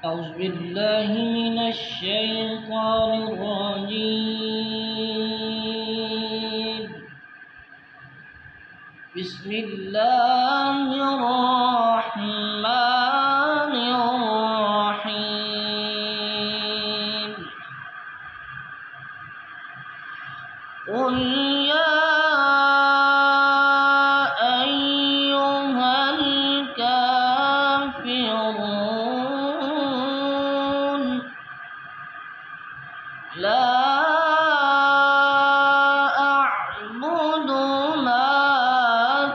أعوذ بالله من الشيطان الرجيم. بسم الله الرحمن الرحيم. قل يا أيها الكافرون لا أعبد ما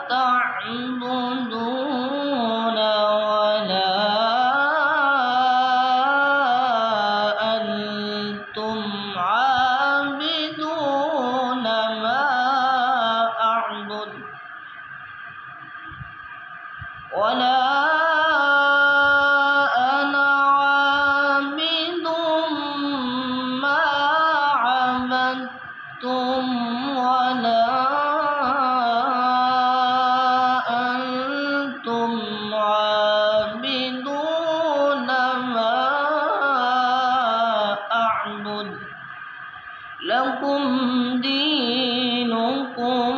تعبدون ولا أنتم عابدون ما أعبد ولا أنا عابد ما عبدتم ولا أنتم عابدون ما أعبد لكم دينكم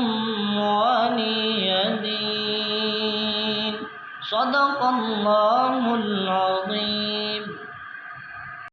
ولي دين. صدق الله